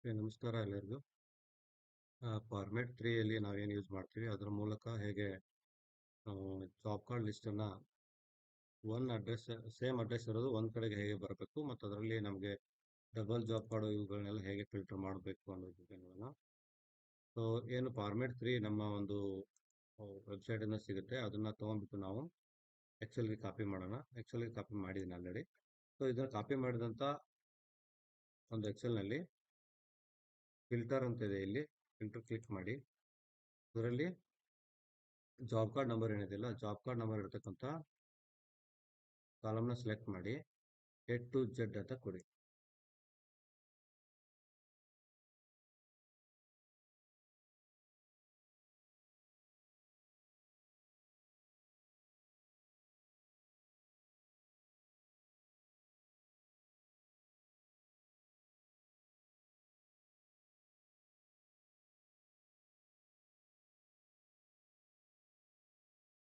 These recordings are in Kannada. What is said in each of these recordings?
ನಮಸ್ಕಾರ ಎಲ್ಲರಿಗೂ. ಫಾರ್ಮ್ಯಾಟ್ 3ಯಲ್ಲಿ ನಾವೇನು ಯೂಸ್ ಮಾಡ್ತೀವಿ ಅದರ ಮೂಲಕ ಹೇಗೆ ಜಾಬ್ ಕಾರ್ಡ್ ಲಿಸ್ಟನ್ನು ಸೇಮ್ ಅಡ್ರೆಸ್ ಇರೋದು ಒಂದು ಕಡೆಗೆ ಹೇಗೆ ಬರಬೇಕು ಮತ್ತು ಅದರಲ್ಲಿ ನಮಗೆ ಡಬಲ್ ಜಾಬ್ ಕಾರ್ಡು ಇವುಗಳನ್ನೆಲ್ಲ ಹೇಗೆ ಫಿಲ್ಟರ್ ಮಾಡಬೇಕು ಅನ್ನೋದ್ರ ಬಗ್ಗೆ ನೋಡೋಣ. ಸೊ ಏನು ಫಾರ್ಮ್ಯಾಟ್ 3 ನಮ್ಮ ಒಂದು ವೆಬ್ಸೈಟಿಂದ ಸಿಗುತ್ತೆ, ಅದನ್ನು ತೊಗೊಂಡ್ಬಿಟ್ಟು ನಾವು ಎಕ್ಸೆಲ್ಗೆ ಕಾಪಿ ಮಾಡೋಣ. ಎಕ್ಸೆಲ್ಗೆ ಕಾಪಿ ಮಾಡಿದ್ದೀನಿ ಆಲ್ರೆಡಿ. ಸೊ ಇದನ್ನು ಕಾಪಿ ಮಾಡಿದಂಥ ಒಂದು ಎಕ್ಸೆಲ್ನಲ್ಲಿ ಫಿಲ್ಟರ್ ಅಂತ ಇದೆ, ಇಲ್ಲಿ ಫಿಲ್ಟರ್ ಕ್ಲಿಕ್ ಮಾಡಿ ಇದರಲ್ಲಿ ಜಾಬ್ ಕಾರ್ಡ್ ನಂಬರ್ ಏನಿದೆಯಲ್ಲ, ಜಾಬ್ ಕಾರ್ಡ್ ನಂಬರ್ ಇರತಕ್ಕಂಥ ಕಾಲಮ್ನ ಸೆಲೆಕ್ಟ್ ಮಾಡಿ A to Z ಅಂತ ಕೊಡಿ.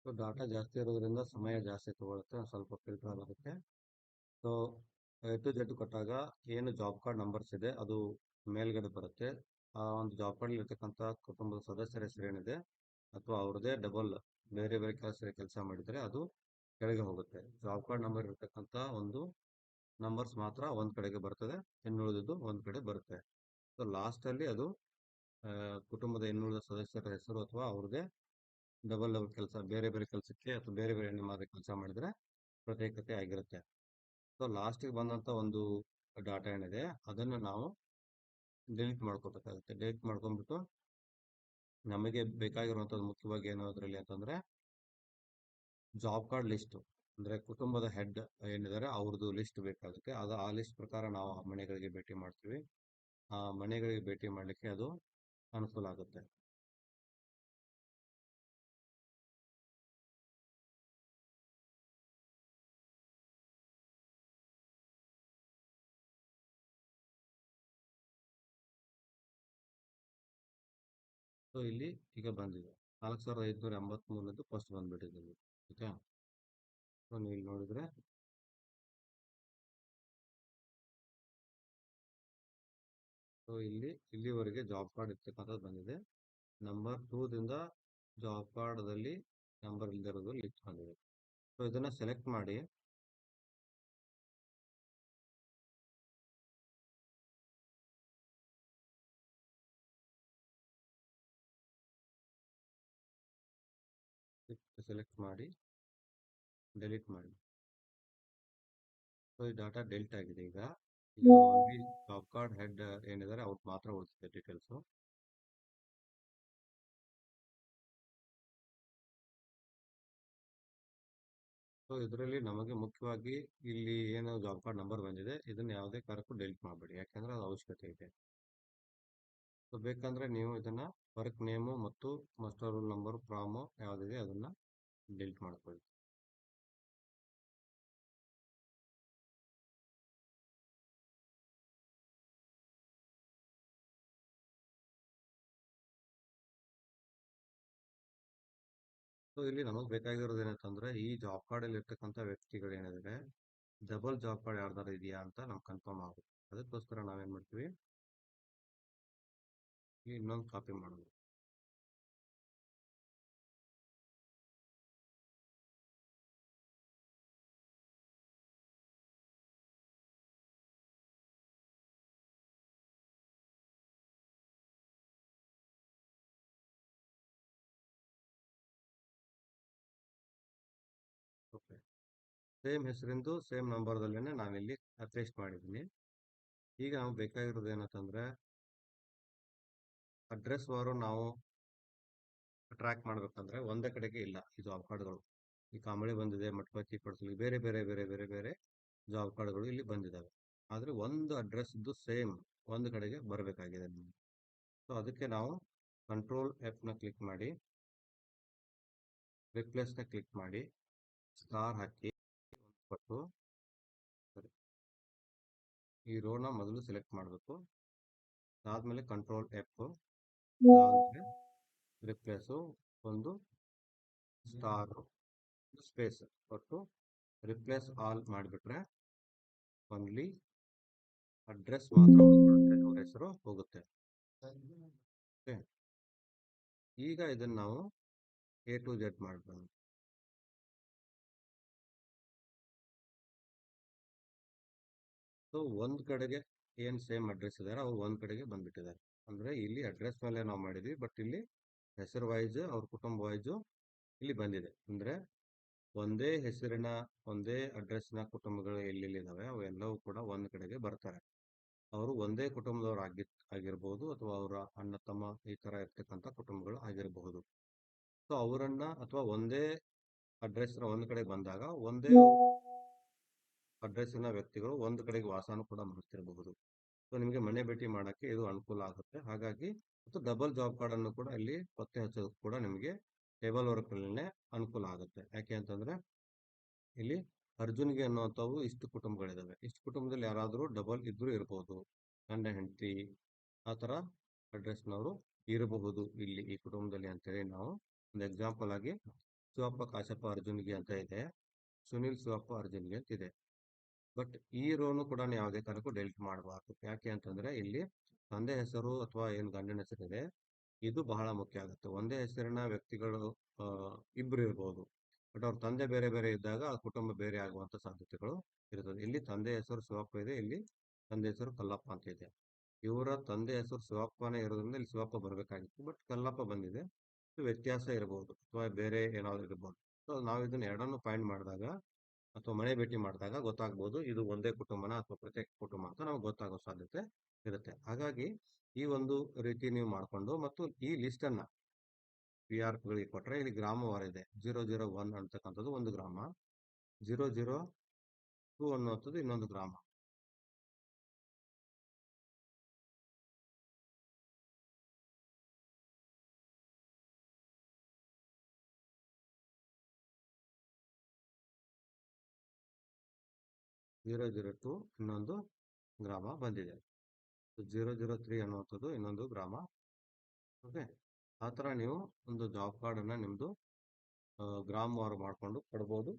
ಸೊ ಡಾಟಾ ಜಾಸ್ತಿ ಇರೋದ್ರಿಂದ ಸಮಯ ಜಾಸ್ತಿ ತಗೊಳುತ್ತೆ, ಸ್ವಲ್ಪ ಫಿಲ್ಟರ್ ಆಗೋದಕ್ಕೆ. ಸೊ A to Z ಕೊಟ್ಟಾಗ ಏನು ಜಾಬ್ ಕಾರ್ಡ್ ನಂಬರ್ಸ್ ಇದೆ ಅದು ಮೇಲ್ಗಡೆ ಬರುತ್ತೆ. ಆ ಒಂದು ಜಾಬ್ ಕಾರ್ಡ್ ಇರ್ತಕ್ಕಂಥ ಕುಟುಂಬದ ಸದಸ್ಯರ ಹೆಸರು ಏನಿದೆ ಅಥವಾ ಅವ್ರದ್ದೇ ಡಬಲ್ ಬೇರೆ ಬೇರೆ ಕೆಲಸ ಮಾಡಿದರೆ ಅದು ಕೆಳಗೆ ಹೋಗುತ್ತೆ. ಜಾಬ್ ಕಾರ್ಡ್ ನಂಬರ್ ಇರ್ತಕ್ಕಂಥ ಒಂದು ನಂಬರ್ಸ್ ಮಾತ್ರ ಒಂದು ಕಡೆಗೆ ಬರ್ತದೆ, ಇನ್ನುಳಿದಿದ್ದು ಒಂದು ಕಡೆ ಬರುತ್ತೆ. ಸೊ ಲಾಸ್ಟಲ್ಲಿ ಅದು ಕುಟುಂಬದ ಇನ್ನುಳಿದ ಸದಸ್ಯರ ಹೆಸರು ಅಥವಾ ಅವ್ರದ್ದೇ ಡಬಲ್ ಕೆಲಸ, ಬೇರೆ ಬೇರೆ ಕೆಲಸಕ್ಕೆ ಅಥವಾ ಬೇರೆ ಬೇರೆ ನಿಮ್ಮದೇ ಕೆಲಸ ಮಾಡಿದರೆ ಪ್ರತ್ಯೇಕತೆ ಆಗಿರುತ್ತೆ. ಸೊ ಲಾಸ್ಟಿಗೆ ಬಂದಂಥ ಒಂದು ಡಾಟಾ ಏನಿದೆ ಅದನ್ನು ನಾವು ಡಿಲೀಟ್ ಮಾಡ್ಕೋಬೇಕಾಗುತ್ತೆ. ಡಿಲೀಟ್ ಮಾಡ್ಕೊಂಡ್ಬಿಟ್ಟು ನಮಗೆ ಬೇಕಾಗಿರುವಂಥದ್ದು ಮುಖ್ಯವಾಗಿ ಏನು ಅದರಲ್ಲಿ ಅಂತಂದರೆ ಜಾಬ್ ಕಾರ್ಡ್ ಲಿಸ್ಟು, ಅಂದರೆ ಕುಟುಂಬದ ಹೆಡ್ ಏನಿದ್ದಾರೆ ಅವ್ರದ್ದು ಲಿಸ್ಟ್ ಬೇಕಾಗುತ್ತೆ. ಆ ಲಿಸ್ಟ್ ಪ್ರಕಾರ ನಾವು ಆ ಮನೆಗಳಿಗೆ ಭೇಟಿ ಮಾಡ್ತೀವಿ. ಆ ಮನೆಗಳಿಗೆ ಭೇಟಿ ಮಾಡಲಿಕ್ಕೆ ಅದು ಅನುಕೂಲ ಆಗುತ್ತೆ. ಸೊ ಇಲ್ಲಿ ಈಗ ಬಂದಿದೆ 4583 ಫಸ್ಟ್ ಬಂದ್ಬಿಟ್ಟಿದೆ. ಓಕೆ, ಸೊ ನೀವು ಇಲ್ಲಿ ನೋಡಿದ್ರೆ ಸೊ ಇಲ್ಲಿವರೆಗೆ ಜಾಬ್ ಕಾರ್ಡ್ ಇರ್ತಕ್ಕಂಥದ್ದು ಬಂದಿದೆ. ನಂಬರ್ 2ದಿಂದ ಜಾಬ್ ಕಾರ್ಡ್ದಲ್ಲಿ ನಂಬರ್ ಇಲ್ದಿರೋದು ಲಿಸ್ಟ್ ಬಂದಿದೆ. ಸೊ ಇದನ್ನು ಸೆಲೆಕ್ಟ್ ಮಾಡಿ ಡೆಲೀಟ್ ಮಾಡಿ. ಸೊ ಈ ಡಾಟಾ ಡೆಲಿಟ್ ಆಗಿದೆ. ಈಗ ಓನ್ಲಿ ಜಾಬ್ ಕಾರ್ಡ್ ಹೆಡ್ ಏನಿದ್ದಾರೆ ಅವ್ರು ಮಾತ್ರ ಉಳಿಸಿದೆ ಡೀಟೇಲ್ಸು. ಸೊ ಇದರಲ್ಲಿ ನಮಗೆ ಮುಖ್ಯವಾಗಿ ಇಲ್ಲಿ ಏನು ಜಾಬ್ ಕಾರ್ಡ್ ನಂಬರ್ ಬಂದಿದೆ ಇದನ್ನು ಯಾವುದೇ ಕಾರಣಕ್ಕೂ ಡೆಲಿಟ್ ಮಾಡಬೇಡಿ, ಯಾಕೆಂದರೆ ಅದು ಅವಶ್ಯಕತೆ ಇದೆ. ಸೊ ಬೇಕಂದರೆ ನೀವು ಇದನ್ನು ವರ್ಕ್ ನೇಮು ಮತ್ತು ಮಾಸ್ಟರ್ ರೂಲ್ ನಂಬರು ಫ್ರಾಮು ಯಾವುದಿದೆ ಅದನ್ನು ಡೆಲಿಟ್ ಮಾಡ್ಕೊಳ್ಳಿ. ಸೊ ಇಲ್ಲಿ ನಮಗೆ ಬೇಕಾಗಿರೋದು ಏನಂತಂದರೆ ಈ ಜಾಬ್ ಕಾರ್ಡಲ್ಲಿ ಇರ್ತಕ್ಕಂಥ ವ್ಯಕ್ತಿಗಳು ಏನಿದೆ ಡಬಲ್ ಜಾಬ್ ಕಾರ್ಡ್ ಯಾರ್ದಾರು ಇದೆಯಾ ಅಂತ ನಾವು ಕನ್ಫರ್ಮ್ ಆಗುತ್ತೆ. ಅದಕ್ಕೋಸ್ಕರ ನಾವೇನು ಮಾಡ್ತೀವಿ, ಇನ್ನೊಂದು ಕಾಪಿ ಮಾಡೋದು. ಓಕೆ, ಸೇಮ್ ಹೆಸರಿಂದು ಸೇಮ್ ನಂಬರ್ದಲ್ಲೇ ನಾನಿಲ್ಲಿ ಪೇಸ್ಟ್ ಮಾಡಿದ್ದೀನಿ. ಈಗ ನಾವು ಬೇಕಾಗಿರೋದು ಏನಂತಂದರೆ ಅಡ್ರೆಸ್ ವಾರು ನಾವು ಟ್ರ್ಯಾಕ್ ಮಾಡಬೇಕಂದ್ರೆ ಒಂದೇ ಕಡೆಗೆ ಇಲ್ಲ ಈ ಜಾಬ್ ಕಾರ್ಡ್ಗಳು. ಈ ಕಾಂಬಳಿ ಬಂದಿದೆ, ಮಠಪತಿ, ಪಡಿಸಲಿ, ಬೇರೆ ಬೇರೆ ಬೇರೆ ಬೇರೆ ಬೇರೆ ಜಾಬ್ ಕಾರ್ಡ್ಗಳು ಇಲ್ಲಿ ಬಂದಿದ್ದಾವೆ. ಆದರೆ ಒಂದು ಅಡ್ರೆಸ್ದು ಸೇಮ್ ಒಂದು ಕಡೆಗೆ ಬರಬೇಕಾಗಿದೆ ನಿಮಗೆ. ಸೊ ಅದಕ್ಕೆ ನಾವು ಕಂಟ್ರೋಲ್ Fನ ಕ್ಲಿಕ್ ಮಾಡಿ ರಿಪ್ಲೇಸ್ನ ಕ್ಲಿಕ್ ಮಾಡಿ ಸ್ಟಾರ್ ಹಾಕಿ ಕೊಟ್ಟು ಈ ರೋನ ಮೊದಲು ಸೆಲೆಕ್ಟ್ ಮಾಡಬೇಕು. ಅದಾದಮೇಲೆ ಕಂಟ್ರೋಲ್ F, ರಿಪ್ಲೇಸು ಒಂದು ಸ್ಟಾರ್ ಸ್ಪೇಸ್ ಕೊಟ್ಟು ರಿಪ್ಲೇಸ್ ಆಲ್ ಮಾಡಿಬಿಟ್ರೆ ಓನ್ಲಿ ಅಡ್ರೆಸ್ ಮಾತ್ರ ಉಳ್ಕೊಳ್ಳುತ್ತೆ, ಅವ್ರ ಹೆಸರು ಹೋಗುತ್ತೆ. ಓಕೆ, ಈಗ ಇದನ್ನ ನಾವು A to Z ಮಾಡ್ಬೋದು. ಸೊ ಒಂದ್ ಕಡೆಗೆ ಏನ್ ಸೇಮ್ ಅಡ್ರೆಸ್ ಇದಾರೆ ಅವ್ರು ಒಂದ್ ಕಡೆಗೆ ಬಂದ್ಬಿಟ್ಟಿದ್ದಾರೆ. ಅಂದ್ರೆ ಇಲ್ಲಿ ಅಡ್ರೆಸ್ ಮೇಲೆ ನಾವು ಮಾಡಿದ್ವಿ, ಬಟ್ ಇಲ್ಲಿ ಹೆಸರು ವೈಸ್ ಅವ್ರ ಕುಟುಂಬ ವೈಸು ಇಲ್ಲಿ ಬಂದಿದೆ. ಅಂದ್ರೆ ಒಂದೇ ಹೆಸರಿನ ಒಂದೇ ಅಡ್ರೆಸ್ನ ಕುಟುಂಬಗಳು ಎಲ್ಲೆಲ್ಲಿದ್ದಾವೆ ಅವೆಲ್ಲವೂ ಕೂಡ ಒಂದ್ ಕಡೆಗೆ ಬರ್ತಾರೆ. ಅವರು ಒಂದೇ ಕುಟುಂಬದವ್ರು ಆಗಿರ್ಬೋದು, ಅಥವಾ ಅವರ ಅಣ್ಣ ತಮ್ಮ ಈ ತರ ಇರ್ತಕ್ಕಂಥ ಕುಟುಂಬಗಳು ಆಗಿರಬಹುದು. ಸೊ ಅವರನ್ನ ಅಥವಾ ಒಂದೇ ಅಡ್ರೆಸ್ನ ಒಂದ್ ಕಡೆ ಬಂದಾಗ ಒಂದೇ ಅಡ್ರೆಸ್ಸಿನ ವ್ಯಕ್ತಿಗಳು ಒಂದು ಕಡೆಗೆ ವಾಸನೂ ಕೂಡ ಮಾಡ್ತಿರಬಹುದು. ಸೊ ನಿಮಗೆ ಮನೆ ಭೇಟಿ ಮಾಡಕ್ಕೆ ಇದು ಅನುಕೂಲ ಆಗುತ್ತೆ. ಹಾಗಾಗಿ ಮತ್ತು ಡಬಲ್ ಜಾಬ್ ಕಾರ್ಡ್ ಅನ್ನು ಕೂಡ ಇಲ್ಲಿ ಪತ್ತೆ ಹಚ್ಚೋದಕ್ಕೆ ಕೂಡ ನಿಮಗೆ ಟೇಬಲ್ ವರ್ಕ್ ಅಲ್ಲೇ ಅನುಕೂಲ ಆಗುತ್ತೆ. ಯಾಕೆ ಅಂತಂದ್ರೆ ಇಲ್ಲಿ ಅರ್ಜುನ್ಗೆ ಅನ್ನುವಂಥವು ಇಷ್ಟು ಕುಟುಂಬಗಳಿದಾವೆ. ಇಷ್ಟು ಕುಟುಂಬದಲ್ಲಿ ಯಾರಾದರೂ ಡಬಲ್ ಇದ್ರೂ ಇರಬಹುದು, ಗಂಡ ಹೆಂಡತಿ ಆ ಥರ ಅಡ್ರೆಸ್ನವರು ಇರಬಹುದು ಇಲ್ಲಿ ಈ ಕುಟುಂಬದಲ್ಲಿ ಅಂತೇಳಿ ನಾವು ಒಂದು ಎಕ್ಸಾಂಪಲ್ ಆಗಿ ಶಿವಪ್ಪ ಕಾಶಪ್ಪ ಅರ್ಜುನ್ಗೆ ಅಂತ ಇದೆ, ಸುನಿಲ್ ಶಿವಪ್ಪ ಅರ್ಜುನ್ಗೆ ಅಂತ ಇದೆ. ಬಟ್ ಈ ರೋನು ಕೂಡ ಯಾವುದೇ ಕಾರಣಕ್ಕೂ ಡೆಲಿಟ್ ಮಾಡಬಾರ್ದು. ಯಾಕೆ ಅಂತಂದ್ರೆ ಇಲ್ಲಿ ತಂದೆ ಹೆಸರು ಅಥವಾ ಏನು ಗಂಡನ ಹೆಸರಿದೆ ಇದು ಬಹಳ ಮುಖ್ಯ ಆಗುತ್ತೆ. ಒಂದೇ ಹೆಸರಿನ ವ್ಯಕ್ತಿಗಳು ಇಬ್ರು ಇರ್ಬೋದು, ಬಟ್ ಅವ್ರ ತಂದೆ ಬೇರೆ ಬೇರೆ ಇದ್ದಾಗ ಆ ಕುಟುಂಬ ಬೇರೆ ಆಗುವಂತ ಸಾಧ್ಯತೆಗಳು ಇರ್ತದೆ. ಇಲ್ಲಿ ತಂದೆ ಹೆಸರು ಶಿವಪ್ಪ ಇದೆ, ಇಲ್ಲಿ ತಂದೆ ಹೆಸರು ಕಲ್ಲಪ್ಪ ಅಂತ ಇದೆ. ಇವರ ತಂದೆ ಹೆಸರು ಶಿವಪ್ಪನೇ ಇರೋದ್ರಿಂದ ಇಲ್ಲಿ ಶಿವಪ್ಪ ಬರಬೇಕಾಗಿತ್ತು, ಬಟ್ ಕಲ್ಲಪ್ಪ ಬಂದಿದೆ. ವ್ಯತ್ಯಾಸ ಇರಬಹುದು ಅಥವಾ ಬೇರೆ ಏನಾದ್ರು ಇರಬಹುದು. ಸೊ ನಾವು ಇದನ್ನ ಎರಡನ್ನು ಫೈಂಡ್ ಮಾಡಿದಾಗ ಅಥವಾ ಮನೆ ಭೇಟಿ ಮಾಡಿದಾಗ ಗೊತ್ತಾಗ್ಬೋದು ಇದು ಒಂದೇ ಕುಟುಂಬನ ಅಥವಾ ಪ್ರತ್ಯೇಕ ಕುಟುಂಬ ಅಂತ ನಮ್ಗೆ ಗೊತ್ತಾಗೋ ಸಾಧ್ಯತೆ ಇರುತ್ತೆ. ಹಾಗಾಗಿ ಈ ಒಂದು ರೀತಿ ನೀವು ಮಾಡಿಕೊಂಡು ಮತ್ತು ಈ ಲಿಸ್ಟ್ ಅನ್ನ PRP ಗಳಿಗೆ ಕೊಟ್ರೆ ಇಲ್ಲಿ ಗ್ರಾಮವಾರ ಇದೆ. 001 ಅಂತಕ್ಕಂಥದ್ದು ಒಂದು ಗ್ರಾಮ, 002 ಅನ್ನುವಂಥದ್ದು ಇನ್ನೊಂದು ಗ್ರಾಮ. .002 ಇನ್ನೊಂದು ಗ್ರಾಮ ಬಂದಿದೆ. 003 ಅನ್ನುವಂಥದ್ದು ಇನ್ನೊಂದು ಗ್ರಾಮ. ಓಕೆ, ಆ ಥರ ನೀವು ಒಂದು ಜಾಬ್ ಕಾರ್ಡನ್ನು ನಿಮ್ಮದು ಗ್ರಾಮವಾರು ಮಾಡಿಕೊಂಡು ಕೊಡ್ಬೋದು.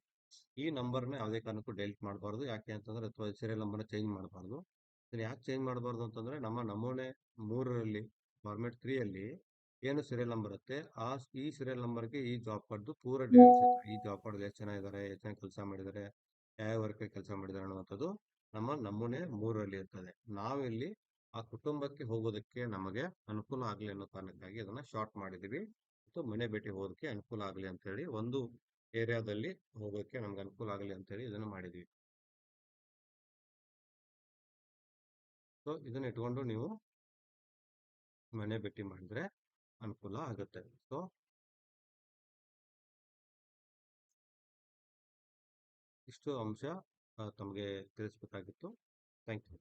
ಈ ನಂಬರ್ನ ಯಾವುದೇ ಕಾರಣಕ್ಕೂ ಡೆಲಿಟ್ ಮಾಡಬಾರ್ದು. ಯಾಕೆ ಅಂತಂದ್ರೆ ಅಥವಾ ಸೀರಿಯಲ್ ನಂಬರ್ನ ಚೇಂಜ್ ಮಾಡಬಾರ್ದು. ಇದನ್ನು ಯಾಕೆ ಚೇಂಜ್ ಮಾಡಬಾರ್ದು ಅಂತಂದ್ರೆ ನಮ್ಮ ನಮೂನೆ 3ರಲ್ಲಿ ಫಾರ್ಮೆಟ್ 3ಯಲ್ಲಿ ಏನು ಸೀರಿಯಲ್ ನಂಬರ್ ಇರುತ್ತೆ ಈ ಸೀರಿಯಲ್ ನಂಬರ್ಗೆ ಈ ಜಾಬ್ ಕಾರ್ಡ್ದು ಪೂರ ಡೀಟೇಲ್ಸ್ ಇರುತ್ತೆ. ಈ ಜಾಬ್ ಕಾರ್ಡ್ ಎಷ್ಟು ಜನ ಇದ್ದಾರೆ, ಎಷ್ಟು ಜನ ಕೆಲಸ ಮಾಡಿದ್ದಾರೆ, ಯಾವ ವರ್ಕ್ ಕೆಲಸ ಮಾಡಿದ್ದಾರೆ ಅನ್ನುವಂಥದ್ದು ನಮ್ಮ ನಮೂನೆ 3ರಲ್ಲಿ ಇರ್ತದೆ. ನಾವಿಲ್ಲಿ ಆ ಕುಟುಂಬಕ್ಕೆ ಹೋಗೋದಕ್ಕೆ ನಮಗೆ ಅನುಕೂಲ ಆಗಲಿ ಅನ್ನೋ ಕಾರಣಕ್ಕಾಗಿ ಅದನ್ನ ಶಾರ್ಟ್ ಮಾಡಿದೀವಿ. ಮತ್ತು ಮನೆ ಭೇಟಿ ಹೋಗೋದಕ್ಕೆ ಅನುಕೂಲ ಆಗಲಿ ಅಂತ ಹೇಳಿ ಒಂದು ಏರಿಯಾದಲ್ಲಿ ಹೋಗೋಕೆ ನಮ್ಗೆ ಅನುಕೂಲ ಆಗಲಿ ಅಂತ ಹೇಳಿ ಇದನ್ನ ಮಾಡಿದೀವಿ. ಸೊ ಇದನ್ನ ಇಟ್ಕೊಂಡು ನೀವು ಮನೆ ಭೇಟಿ ಮಾಡಿದ್ರೆ ಅನುಕೂಲ ಆಗುತ್ತೆ. ಸೊ ಇಷ್ಟು ಅಂಶ ತಮಗೆ ತಿಳಿಸ್ಬೇಕಾಗಿತ್ತು. Thank you.